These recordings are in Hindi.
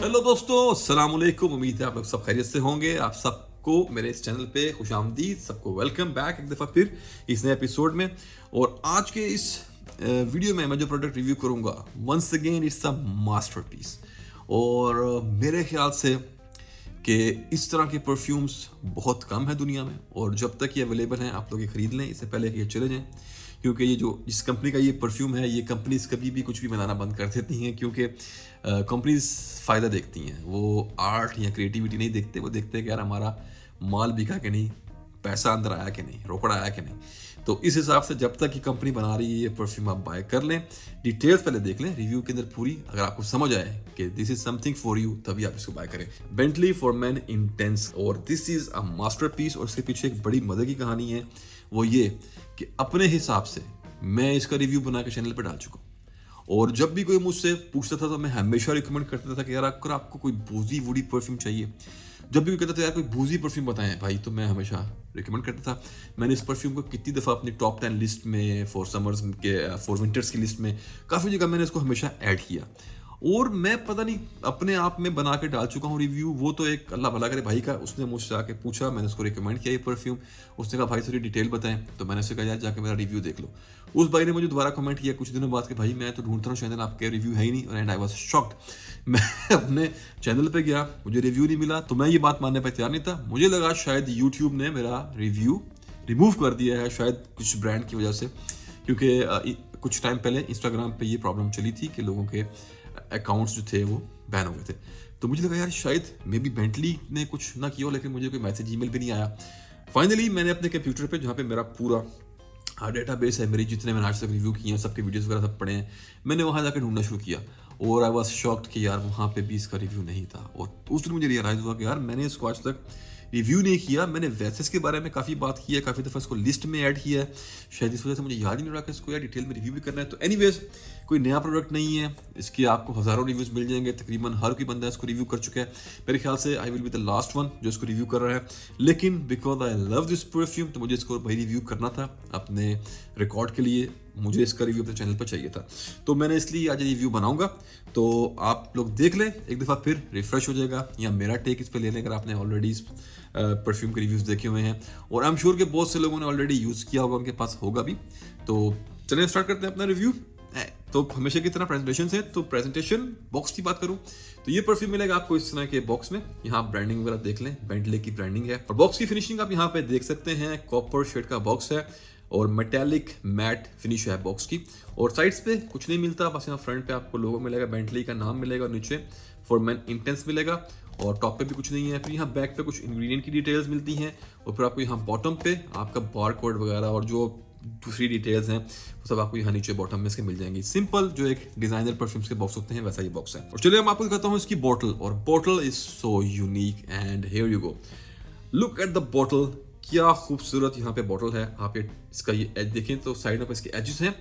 हेलो दोस्तों, अस्सलाम वालेकुम। उम्मीद है आप लोग सब खैरियत से होंगे। आप सबको मेरे इस चैनल पे खुशामदीद, सबको वेलकम बैक एक दफ़ा फिर इस नए एपिसोड में। और आज के इस वीडियो में मैं जो प्रोडक्ट रिव्यू करूंगा, once again it's a masterpiece. और मेरे ख्याल से कि इस तरह के परफ्यूम्स बहुत कम है दुनिया में, और जब तक ये अवेलेबल हैं आप लोग ये ख़रीद लें, इससे पहले कि ये चले जाएं। क्योंकि ये जो इस कंपनी का ये परफ्यूम है, ये कंपनीज कभी भी कुछ भी बनाना बंद कर देती हैं, क्योंकि कंपनीज फ़ायदा देखती हैं। वो आर्ट या क्रिएटिविटी नहीं देखते, वो देखते हैं कि यार हमारा माल बिका कि नहीं, पैसा अंदर आया कि नहीं, रोकड़ा आया कि नहीं। तो इस हिसाब से जब तक ये कंपनी बना रही है ये परफ्यूम आप बाय कर लें, डिटेल्स पहले देख लें रिव्यू के अंदर पूरी। अगर आपको समझ आए कि this is something for you, तभी आप इसको बाय करें। बेंटली फॉर मैन इंटेंस, और दिस इज अ मास्टरपीस। और इसके पीछे एक बड़ी मदद की कहानी है, वो ये कि अपने हिसाब से मैं इसका रिव्यू बना के चैनल पर डाल चुका हूँ। और जब भी कोई मुझसे पूछता था तो मैं हमेशा रिकमेंड करता था कि यार अगर आपको कोई बूजी वूडी परफ्यूम चाहिए, जब भी कोई कहता था यार कोई बूजी परफ्यूम बताएं भाई, तो मैं हमेशा रिकमेंड करता था। मैंने इस परफ्यूम को कितनी दफ़ा अपनी टॉप 10 लिस्ट में, फॉर समर्स के, फॉर विंटर्स की लिस्ट में, काफ़ी जगह मैंने इसको हमेशा ऐड किया। और मैं पता नहीं अपने आप में बना के डाल चुका हूँ रिव्यू। वो तो एक अल्लाह भला करे भाई का, उसने मुझसे आके पूछा, मैंने उसको रिकमेंड किया ये परफ्यूम। उसने कहा भाई थोड़ी डिटेल बताएं, तो मैंने उससे कहा यार जाके मेरा रिव्यू देख लो। उस भाई ने मुझे दोबारा कमेंट किया कुछ दिनों बाद कि भाई मैं तो ढूंढता हूँ चैनल, आपके रिव्यू है ही नहीं। And I was shocked. मैं अपने चैनल पे गया, मुझे रिव्यू नहीं मिला, तो मैं ये बात मानने पर तैयार नहीं था। मुझे लगा शायद यूट्यूब ने मेरा रिव्यू रिमूव कर दिया है, शायद कुछ ब्रांड की वजह से। क्योंकि कुछ टाइम पहले इंस्टाग्राम पे ये प्रॉब्लम चली थी कि लोगों के अकाउंट्स जो थे वो बैन हो गए थे। तो मुझे लगा यार शायद मे बी बेंटली ने कुछ ना किया हो, लेकिन मुझे कोई मैसेज ईमेल भी नहीं आया। फाइनली मैंने अपने कंप्यूटर पे, जहाँ पे मेरा पूरा डेटा बेस है, मेरी जितने मैंने आज तक रिव्यू किए हैं, सबके वीडियोस वगैरह सब पड़े हैं, मैंने वहाँ जाकर ढूंढना शुरू किया। और आई वॉज शॉक्ड कि यार वहाँ पे भी इसका रिव्यू नहीं था। और उस दिन मुझे रियलाइज़ हुआ कि यार मैंने इसको आज तक रिव्यू नहीं किया। मैंने वैसे इसके बारे में काफ़ी बात की है, काफ़ी दफ़ा इसको लिस्ट में ऐड किया है, शायद इस वजह से मुझे याद ही नहीं रहा कि इसको यार डिटेल में रिव्यू भी करना है। तो एनीवेज, कोई नया प्रोडक्ट नहीं है, इसके आपको हज़ारों रिव्यूज़ मिल जाएंगे, तकरीबन हर कोई बंदा इसको रिव्यू कर चुका है। मेरे ख्याल से I will be the last one जो इसको रिव्यू कर रहा है। लेकिन because I love this perfume, तो मुझे इसको भाई रिव्यू करना था अपने रिकॉर्ड के लिए। मुझे इसका रिव्यू अपने चैनल पर चाहिए था, तो मैंने इसलिए आज रिव्यू बनाऊंगा। तो आप लोग देख लें एक दफ़ा, फिर रिफ्रेश हो जाएगा, या मेरा टेक इस पर ले लें अगर आपने ऑलरेडी इस परफ्यूम के रिव्यूज़ देखे हुए हैं। और आई एम श्योर कि बहुत से लोगों ने ऑलरेडी यूज़ किया होगा, उनके पास होगा भी। तो चलिए स्टार्ट करते हैं अपना रिव्यू। तो हमेशा की तरह प्रेजेंटेशन है, तो प्रेजेंटेशन बॉक्स की बात करूं तो ये परफ्यूम मिलेगा आपको इस तरह के बॉक्स में। यहाँ ब्रांडिंग वगैरह देख लें, बेंटले की ब्रांडिंग है। और बॉक्स की फिनिशिंग आप यहाँ पे देख सकते हैं, कॉपर शेड का बॉक्स है और मेटेलिक मैट फिनिश है बॉक्स की। और साइड्स पे कुछ नहीं मिलता, बस यहाँ फ्रंट पे आपको लोगो मिलेगा, बेंटली का नाम मिलेगा, और नीचे फॉर मैन इंटेंस मिलेगा। और टॉप पे भी कुछ नहीं है। फिर यहाँ बैक पे कुछ इंग्रेडिएंट की डिटेल्स मिलती हैं, और फिर आपको यहाँ बॉटम पे आपका बार कोड वगैरह और जो दूसरी डिटेल्स हैं वो सब आपको यहाँ नीचे बॉटम में इसके मिल जाएंगी। सिंपल जो एक डिजाइनर परफ्यूम्स के बॉक्स होते हैं वैसा ये बॉक्स है। और चलिए मैं आपको दिखाता हूँ इसकी बॉटल। और bottle is so unique, and here you go, look at the bottle. क्या खूबसूरत यहाँ पे बॉटल है। आप ये इसका ये एज देखें तो साइड में इसके एजेस हैं,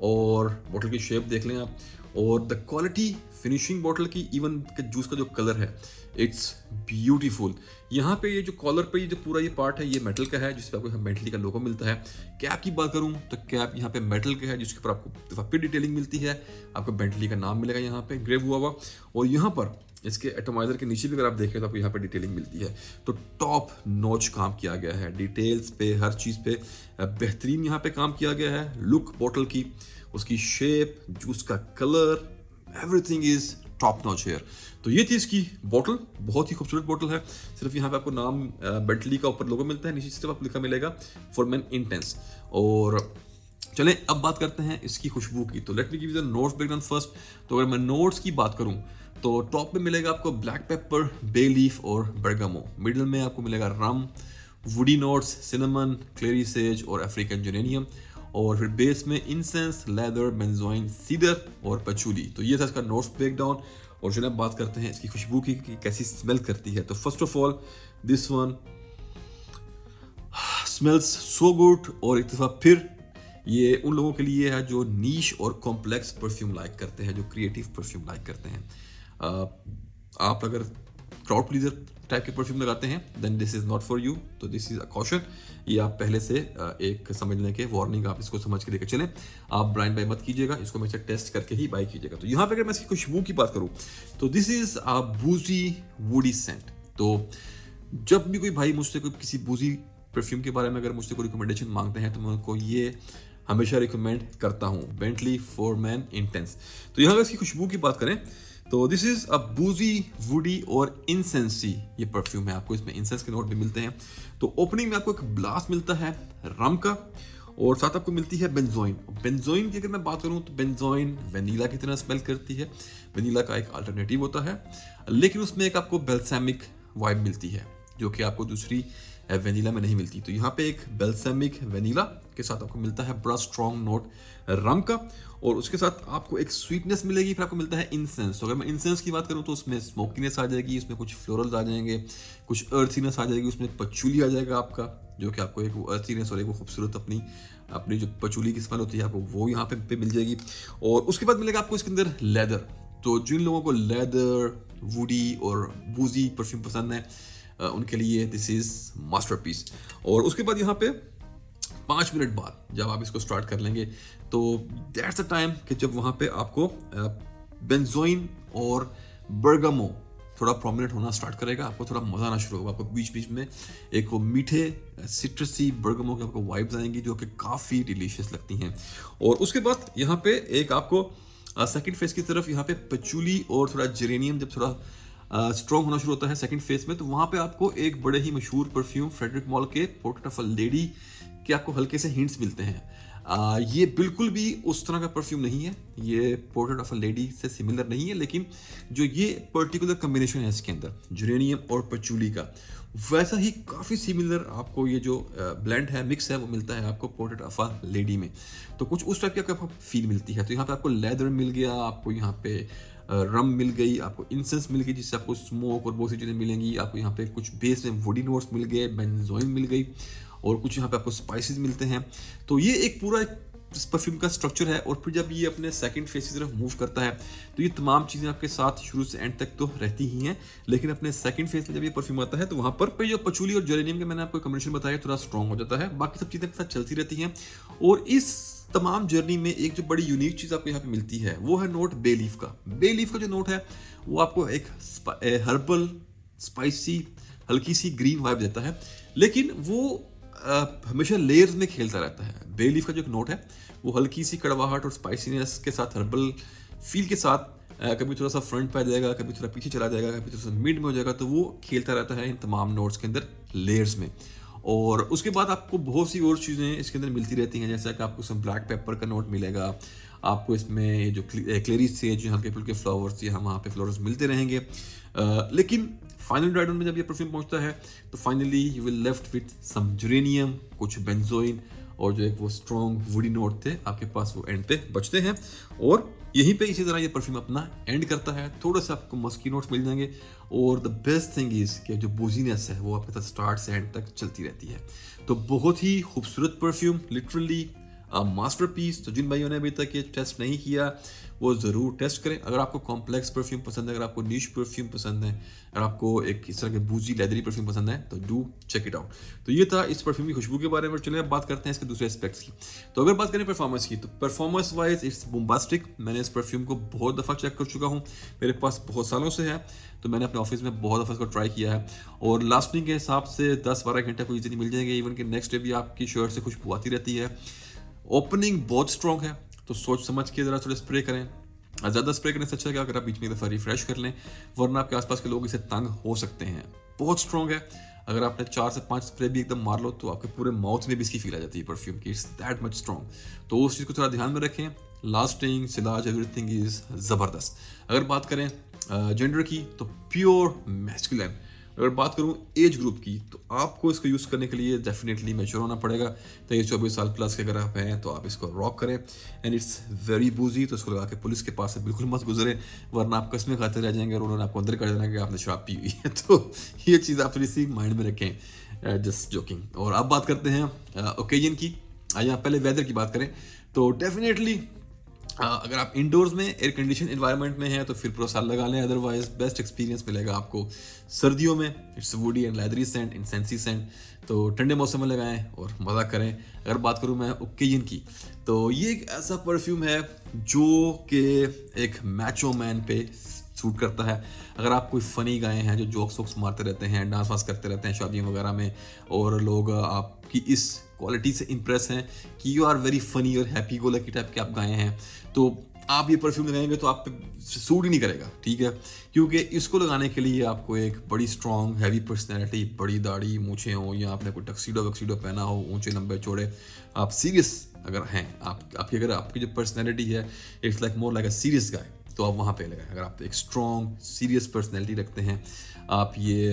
और बॉटल की शेप देख लें आप, और द क्वालिटी फिनिशिंग बॉटल की, इवन के जूस का जो कलर है, इट्स ब्यूटीफुल। यहाँ पे ये जो कॉलर पे ये जो पूरा ये पार्ट है, ये मेटल का है, जिसपे आपको बेंटली का लोगो मिलता है। कैप की बात करूँ तो कैप यहाँ पे मेटल का है, जिसके ऊपर आपको दफा फिर डिटेलिंग मिलती है, आपको बेंटली का नाम मिलेगा यहाँ पे ग्रेव हुआ हुआ। और यहाँ पर इसके एटोमाइजर के नीचे भी अगर आप देखें तो आपको यहाँ पे डिटेलिंग मिलती है। तो टॉप नॉच काम किया गया है, डिटेल्स पे, हर चीज़ पे बेहतरीन यहाँ पे काम किया गया है। लुक बॉटल की, उसकी शेप, जूस का colour, everything is top notch here. तो ये थी इसकी बॉटल, बहुत ही खूबसूरत बॉटल है। सिर्फ यहाँ पे आपको नाम बेंटली का ऊपर लोगो मिलता है, नीचे सिर्फ आपको लिखा मिलेगा फॉर मैन इंटेंस। और चलें अब बात करते हैं इसकी खुशबू की। तो let me give you the notes breakdown first. तो अगर मैं नोट्स की बात करूं तो टॉप पे मिलेगा आपको ब्लैक पेपर, बे लीफ और बर्गामो। मिडल में आपको मिलेगा रम, वुडी नोट्स, सिनेमन, क्लेरी सेज और अफ्रीकन जेरेनियम। और फिर बेस में इंसेंस, लेदर, बेंजोइन, सीडर और पचूली। तो ये था इसका नोट्स ब्रेकडाउन। और चलिए अब बात करते हैं इसकी खुशबू की कि कैसी स्मेल करती है। तो first of all this one smells so good. और एक दफ़ा फिर ये उन लोगों के लिए है जो नीश और कॉम्प्लेक्स परफ्यूम लाइक करते हैं, जो क्रिएटिव परफ्यूम लाइक करते हैं। आप अगर क्राउड प्लीजर टाइप के परफ्यूम लगाते हैं, then this is not for you. तो दिस इज अ कॉशन, ये आप पहले से एक समझने के वार्निंग, आप इसको समझ के लेकर चलें। आप ब्लाइंड बाय मत कीजिएगा, इसको हमेशा टेस्ट करके ही बाय कीजिएगा। तो यहाँ पे अगर मैं इसकी खुशबू की बात करूँ तो दिस इज अ बूजी वुडी सेंट। तो जब भी कोई भाई मुझसे कोई किसी बूजी परफ्यूम के बारे में अगर मुझसे कोई रिकमेंडेशन मांगते हैं तो मैं उनको ये हमेशा रिकमेंड करता हूँ, बेंटली फॉरमैन इंटेंस। तो यहाँ अगर इसकी खुशबू की बात करें तो दिस इज अ बूजी वुडी और इंसेंसी ये परफ्यूम है। आपको इसमें इंसेंस के नोट भी मिलते हैं। तो ओपनिंग में आपको एक ब्लास्ट मिलता है रम का, और साथ आपको मिलती है बेंजोइन। बेंजोइन की अगर मैं बात करूं तो बेंजोइन वेनिला की तरह स्मेल करती है, वेनिला का एक अल्टरनेटिव होता है, लेकिन उसमें एक आपको बेल्सामिक वाइब मिलती है जो कि आपको दूसरी वेनिला में नहीं मिलती। तो यहाँ पे एक बेल्सामिक वेनिला के साथ आपको मिलता है बड़ा स्ट्रॉन्ग नोट रम का, और उसके साथ आपको एक स्वीटनेस मिलेगी, फिर आपको मिलता है इंसेंस। तो अगर मैं इंसेंस की बात करूँ तो उसमें स्मोकीनेस आ जाएगी, उसमें कुछ फ्लोरल्स आ जाएंगे, कुछ अर्थीनेस आ जाएगी, उसमें पचूली आ जाएगा आपका, जो कि आपको एक अर्थीनेस और एक वो खूबसूरत अपनी जो पचूली की स्मेल होती है आपको वो यहाँ पे मिल जाएगी। और उसके बाद मिलेगा आपको इसके अंदर लेदर। तो जिन लोगों को लेदर, वुडी और बूजी परफ्यूम पसंद है उनके लिए दिस इज मास्टरपीस। और उसके बाद यहाँ पे 5 मिनट बाद जब आप इसको स्टार्ट कर लेंगे तो दैट्स द टाइम कि जब वहाँ पे आपको बेंजोइन और बर्गामो थोड़ा प्रोमिनेंट होना स्टार्ट करेगा, आपको थोड़ा मजा आना शुरू होगा। आपको बीच बीच में एक वो मीठे सिट्रसी बर्गामो के आपको वाइब्स आएंगी जो कि काफ़ी डिलीशियस लगती हैं। और उसके बाद यहाँ पे एक आपको सेकंड फेज की तरफ यहाँ पे पचूली और थोड़ा जेरेनियम जब थोड़ा स्ट्रॉन्ग होना शुरू होता है सेकंड फेज में, तो वहाँ पे आपको एक बड़े ही मशहूर परफ्यूम फ्रेडरिक मॉल के पोर्ट्रेट ऑफ अ लेडी के आपको हल्के से हिंट्स मिलते हैं। ये बिल्कुल भी उस तरह का परफ्यूम नहीं है, ये पोर्ट्रेट ऑफ अ लेडी से सिमिलर नहीं है, लेकिन जो ये पर्टिकुलर कम्बिनेशन है इसके अंदर जेरेनियम और पचूली का, वैसा ही काफ़ी सिमिलर आपको ये जो ब्लेंड है, मिक्स है, वो मिलता है आपको पोर्ट्रेट ऑफ अ लेडी में। तो कुछ उस टाइप की आपको फील मिलती है। तो यहाँ पे आपको लेदर मिल गया, आपको यहाँ पे रम मिल गई, आपको इंसेंस मिल गई जिससे आपको स्मोक और बहुत सी चीज़ें मिलेंगी। आपको यहाँ पे कुछ बेस में वुडी नोट्स मिल गए, बेंजोइन मिल गई, और कुछ यहाँ पे आपको स्पाइसेस मिलते हैं। तो ये एक पूरा परफ्यूम का स्ट्रक्चर है। और फिर जब ये अपने सेकंड फेज की तरफ मूव करता है तो ये तमाम चीज़ें आपके साथ शुरू से एंड तक तो रहती ही हैं, लेकिन अपने सेकंड फेज में जब ये परफ्यूम आता है तो वहाँ पर जो पचूली और जेरेनियम के मैंने आपको कॉम्बिनेशन बताया थोड़ा स्ट्रॉन्ग हो जाता है, बाकी सब चीज़ें आपके साथ चलती रहती हैं। और इस तमाम जर्नी में एक जो बड़ी यूनिक चीज़ आपको यहाँ पे मिलती है वो है नोट बे लीफ का। बे लीफ का जो नोट है वो आपको एक हर्बल स्पाइसी हल्की सी ग्रीन वाइब देता है, लेकिन वो हमेशा लेयर्स में खेलता रहता है। बे लीफ का जो एक नोट है वो हल्की सी कड़वाहट और स्पाइसीनेस के साथ, हर्बल फील के साथ, कभी थोड़ा सा फ्रंट पे आ जाएगा, कभी थोड़ा पीछे चला जाएगा, कभी थोड़ा सा मिड में हो जाएगा। तो वो खेलता रहता है इन तमाम नोट्स के अंदर लेयर्स में। और उसके बाद आपको बहुत सी और चीज़ें इसके अंदर मिलती रहती हैं, जैसे कि आपको इसमें ब्लैक पेपर का नोट मिलेगा, आपको इसमें जो क्लेरी सेज हल्के फुल्के फ्लावर्स यहाँ वहाँ पे फ्लावर्स मिलते रहेंगे। लेकिन फाइनल ड्राइडन में जब ये परफ्यूम पहुंचता है तो finally you will left with some geranium, कुछ बेंजोइन, और जो एक वो स्ट्रॉन्ग वुडी नोट थे आपके पास वो एंड पे बचते हैं। और यहीं पे इसी तरह ये परफ्यूम अपना एंड करता है। थोड़ा सा आपको मस्की नोट्स मिल जाएंगे, और द बेस्ट थिंग इज कि जो बूजीनेस है वो आपके साथ स्टार्ट से एंड तक चलती रहती है। तो बहुत ही खूबसूरत परफ्यूम, लिटरली मास्टरपीस। तो जिन भाइयों ने अभी तक ये टेस्ट नहीं किया वो ज़रूर टेस्ट करें। अगर आपको कॉम्प्लेक्स परफ्यूम पसंद है, अगर आपको नीश परफ्यूम पसंद है, अगर आपको एक इस तरह के बूजी लेदरी परफ्यूम पसंद है तो डू चेक इट आउट। तो ये था इस परफ्यूम की खुशबू के बारे में। चलिए अब बात करते हैं इसके दूसरे एस्पेक्ट्स की। तो अगर बात करें परफॉर्मेंस की तो परफॉर्मेंस वाइज इट्स बूम्बास्टिक। मैंने इस परफ्यूम को बहुत दफ़ा चेक कर चुका हूँ, मेरे पास बहुत सालों से है, तो मैंने अपने ऑफिस में बहुत दफ़ा इसको ट्राई किया है। और लास्टिंग के हिसाब से 10-12 घंटे को ईजिली मिल जाएंगे, इवन कि नेक्स्ट डे भी आपकी शर्ट से खुशबू आती रहती है। ओपनिंग बहुत स्ट्रॉन्ग है, तो सोच समझ के ज़रा थोड़े स्प्रे करें। ज़्यादा स्प्रे करने से अच्छा है कि अगर आप बीच में एक दफ़ा रिफ्रेश कर लें, वरना आपके आसपास के लोग इसे तंग हो सकते हैं। बहुत स्ट्रॉन्ग है, अगर आपने 4 से 5 स्प्रे भी एकदम मार लो तो आपके पूरे माउथ में भी इसकी फील आ जाती है परफ्यूम की। It's that much strong. तो उस चीज़ को थोड़ा ध्यान में रखें। लास्टिंग, सिलाज, एवरीथिंग इज ज़बरदस्त। अगर बात करें जेंडर की तो प्योर मैस्कुलिन। अगर बात करूं एज ग्रुप की तो आपको इसको यूज़ करने के लिए डेफिनेटली मैच्योर होना पड़ेगा। 23-24 साल प्लस के अगर आप हैं तो आप इसको रॉक करें। एंड इट्स वेरी बूजी, तो इसको लगा के पुलिस के पास से बिल्कुल मत गुजरे, वरना आप कसमें खाते रह जाएंगे और उन्होंने आपको अंदर कर देना कि आपने शराब पी हुई है। तो ये चीज़ आप थोड़ी सी माइंड में रखें, जस्ट जोकिंग। और अब बात करते हैं ओकेजन की। यहाँ पहले वेदर की बात करें तो डेफिनेटली अगर आप इंडोर्स में एयर कंडीशन इन्वायरमेंट में हैं तो फिर पूरा साल लगा लें, अदरवाइज बेस्ट एक्सपीरियंस मिलेगा आपको सर्दियों में। It's woody and leathery scent, incensy scent, तो ठंडे मौसम में लगाएं और मज़ा करें। अगर बात करूं मैं ओकेजन की, तो ये एक ऐसा परफ्यूम है जो कि एक मैचो मैन पे सूट करता है। अगर आप कोई फ़नी गाए हैं जो जोक्स वोक्स मारते रहते हैं, डांस वांस करते रहते हैं शादियों वगैरह में, और लोग आपकी इस क्वालिटी से इम्प्रेस हैं कि यू आर वेरी फनी और हैप्पी गो लकी टाइप के आप गाए हैं, तो आप ये परफ्यूम लगाएंगे तो आप पे सूट ही नहीं करेगा, ठीक है। क्योंकि इसको लगाने के लिए आपको एक बड़ी स्ट्रॉन्ग हैवी पर्सनैलिटी, बड़ी दाढ़ी मूछें हो, या आपने कोई टक्सीडो वक्सीडो पहना हो, ऊंचे लंबे चौड़े, आप सीरियस अगर हैं, आपकी अगर आपकी जो पर्सनैलिटी है it's like more like a serious guy, तो आप वहाँ पे लगाएं। अगर आप एक स्ट्रॉन्ग सीरियस पर्सनैलिटी रखते हैं, आप ये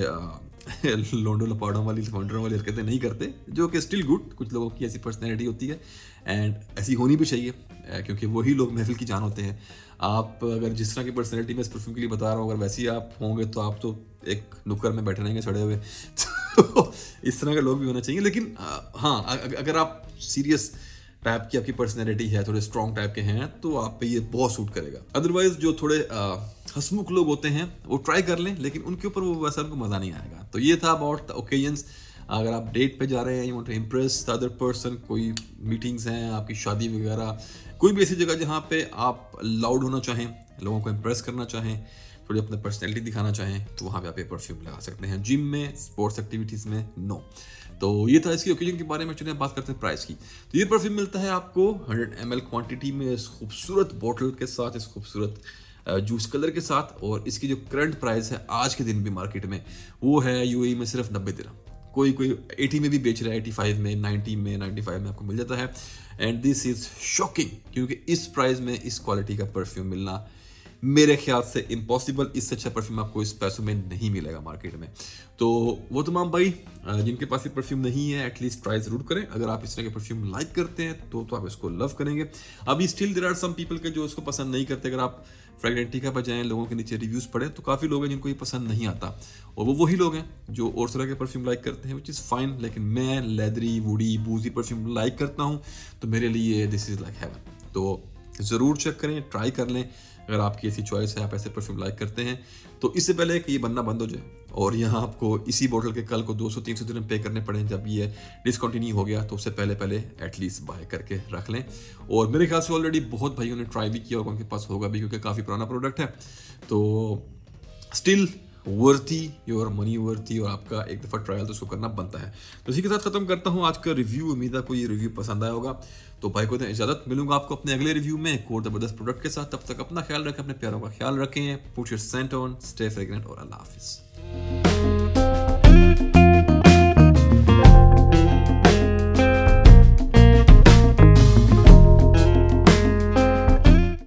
लोंडो लपाड़ों वाली लफंडरों वाली हरकतें नहीं करते, जो कि स्टिल गुड, कुछ लोगों की ऐसी पर्सनैलिटी होती है एंड ऐसी होनी भी चाहिए, क्योंकि वही लोग महफिल की जान होते हैं। आप अगर जिस तरह की पर्सनैलिटी मैं इस परफ्यूम के लिए बता रहा हूँ, अगर वैसे ही आप होंगे तो आप तो एक नुक्कड़ में बैठे रहेंगे सड़े हुए। तो इस तरह के लोग भी होना चाहिए। लेकिन हाँ, अगर आप सीरियस टाइप की आपकी पर्सनैलिटी है, थोड़े स्ट्रॉन्ग टाइप के हैं, तो आप पे ये बहुत सूट करेगा। अदरवाइज जो थोड़े हंसमुख लोग होते हैं वो ट्राई कर लें, लेकिन उनके ऊपर वो वैसा उनको मज़ा नहीं आएगा। तो ये था अबाउट द ओकेजन्स। अगर आप डेट पे जा रहे हैं, you want to impress the other person, कोई मीटिंग्स हैं, आपकी शादी वगैरह, कोई भी ऐसी जगह जहाँ पे आप लाउड होना चाहें, लोगों को इम्प्रेस करना चाहें, थोड़ी अपनी पर्सनैलिटी दिखाना चाहें, तो वहाँ पे आप ये परफ्यूम लगा सकते हैं। जिम में, स्पोर्ट्स एक्टिविटीज़ में नो। तो ये था इसकी ओकेजन के बारे में। चलिए बात करते हैं प्राइस की। तो ये परफ्यूम मिलता है आपको 100 ml क्वांटिटी में, इस खूबसूरत बॉटल के साथ, इस खूबसूरत जूस कलर के साथ, और इसकी जो करंट प्राइस है आज के दिन भी मार्केट में, वो है यूएई में सिर्फ 90 दिरहम। कोई 80 में भी बेच रहा है, 85 में, 90 में, 95 में आपको मिल जाता है। एंड दिस इज शॉकिंग, क्योंकि इस प्राइस में इस क्वालिटी का परफ्यूम मिलना मेरे ख्याल से इम्पॉसिबल। इससे अच्छा परफ्यूम आपको इस पैसों में नहीं मिलेगा मार्केट में। तो वो तमाम भाई जिनके पास ये परफ्यूम नहीं है, एटलीस्ट ट्राई जरूर करें। अगर आप इस तरह के परफ्यूम लाइक करते हैं तो आप इसको लव करेंगे। अभी still there are some people के जो इसको पसंद नहीं करते। अगर आप फ्रेगरेंटिका पर जाएं, लोगों के नीचे रिव्यूज़ पढ़ें, तो काफ़ी लोग हैं जिनको ये पसंद नहीं आता, और वो वही लोग हैं जो और तरह के परफ्यूम लाइक करते हैं, विच इज़ फाइन। लेकिन मैं लेदरी, वुडी, बूजी परफ्यूम लाइक करता हूँ, तो मेरे लिए दिस इज़ लाइक हेवन। तो ज़रूर चेक करें, ट्राई कर लें। अगर आपकी ऐसी चॉइस है, आप ऐसे परफ्यूम लाइक करते हैं, तो इससे पहले कि ये बनना बंद हो जाए और यहाँ आपको इसी बोतल के कल को 200-300 दिरहम पे करने पड़े जब ये डिसकंटिन्यू हो गया, तो उससे पहले एटलीस्ट बाय करके रख लें। और मेरे ख्याल से ऑलरेडी बहुत भाइयों ने ट्राई भी किया होगा, उनके पास होगा भी, क्योंकि काफ़ी पुराना प्रोडक्ट है। तो still worthy, your money worthy, और आपका एक दफ़ा ट्रायल तो उसको करना बनता है। तो इसी के साथ ख़त्म करता हूँ आज का रिव्यू। उम्मीद है आपको ये रिव्यू पसंद आया होगा। तो भाई को इजाज़त, मिलूंगा आपको अपने अगले रिव्यू में एक और ज़बरदस्त प्रोडक्ट के साथ। तब तक अपना ख्याल रखें, अपने प्यारों का ख्याल रखें। Put your Saint on, stay fragrant, और अल्लाह हाफिज़।